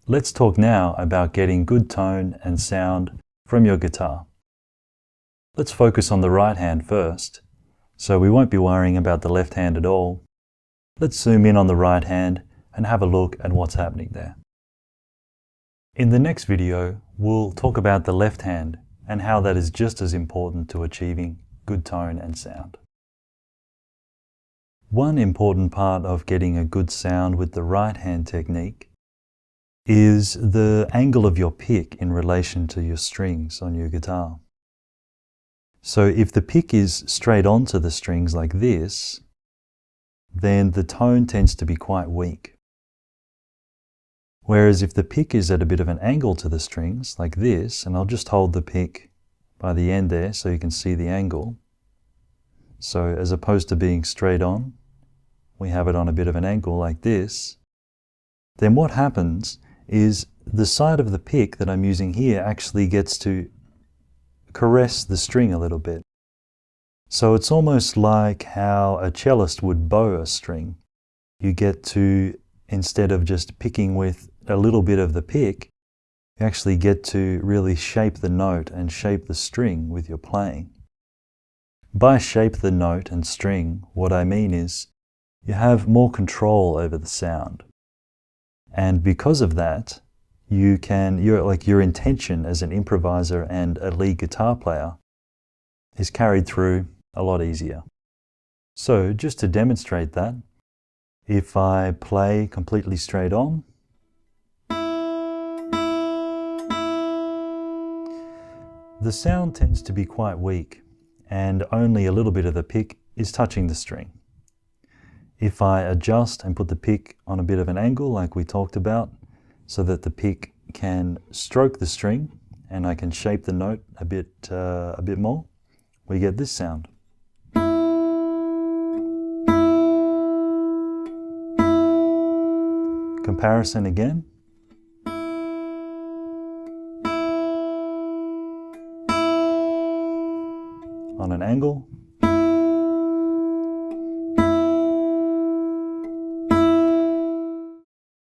Let's talk now about getting good tone and sound from your guitar. Let's focus on the right hand first, so we won't be worrying about the left hand at all. Let's zoom in on the right hand and have a look at what's happening there. In the next video, we'll talk about the left hand and how that is just as important to achieving good tone and sound. One important part of getting a good sound with the right hand technique is the angle of your pick in relation to your strings on your guitar. So if the pick is straight onto the strings like this, then the tone tends to be quite weak. Whereas if the pick is at a bit of an angle to the strings like this, and I'll just hold the pick by the end there so you can see the angle. So as opposed to being straight on, we have it on a bit of an angle like this. Then what happens is the side of the pick that I'm using here actually gets to caress the string a little bit. So it's almost like how a cellist would bow a string. You get to, instead of just picking with a little bit of the pick, you actually get to really shape the note and shape the string with your playing. By shape the note and string, what I mean is you have more control over the sound. And because of that, your intention as an improviser and a lead guitar player is carried through a lot easier. So just to demonstrate that, if I play completely straight on, the sound tends to be quite weak and only a little bit of the pick is touching the string. If I adjust and put the pick on a bit of an angle like we talked about, so that the pick can stroke the string and I can shape the note a bit more, we get this sound. Comparison again. On an angle.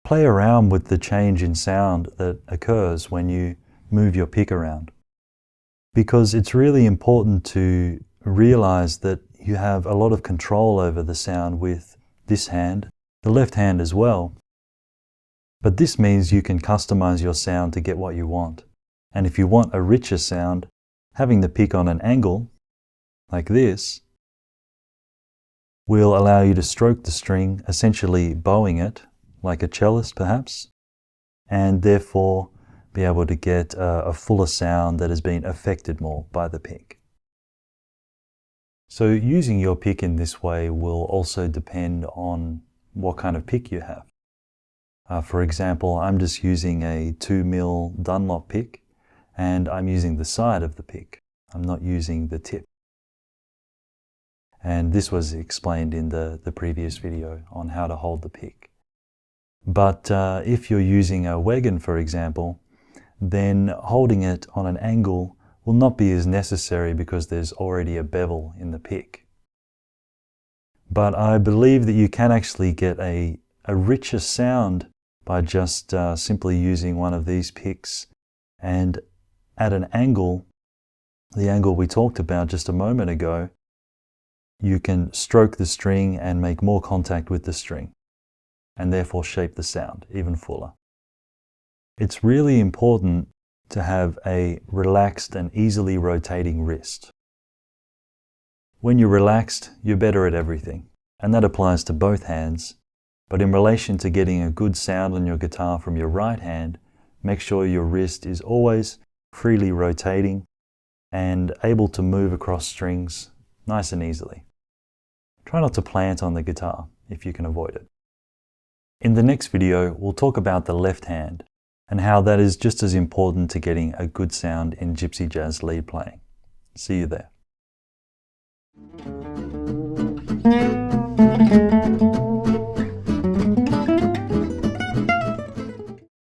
Play around with the change in sound that occurs when you move your pick around. Because it's really important to realize that you have a lot of control over the sound with this hand, the left hand as well. But this means you can customize your sound to get what you want. And if you want a richer sound, having the pick on an angle, like this, will allow you to stroke the string, essentially bowing it, like a cellist perhaps, and therefore be able to get a fuller sound that has been affected more by the pick. So using your pick in this way will also depend on what kind of pick you have. For example, I'm just using a 2mm Dunlop pick and I'm using the side of the pick. I'm not using the tip. And this was explained in the previous video on how to hold the pick. But if you're using a wagon, for example, then holding it on an angle will not be as necessary because there's already a bevel in the pick. But I believe that you can actually get a richer sound by just simply using one of these picks and at an angle, the angle we talked about just a moment ago, you can stroke the string and make more contact with the string, and therefore shape the sound even fuller. It's really important to have a relaxed and easily rotating wrist. When you're relaxed, you're better at everything, and that applies to both hands. But in relation to getting a good sound on your guitar from your right hand, make sure your wrist is always freely rotating and able to move across strings nice and easily. Try not to plant on the guitar if you can avoid it. In the next video, we'll talk about the left hand and how that is just as important to getting a good sound in gypsy jazz lead playing. See you there.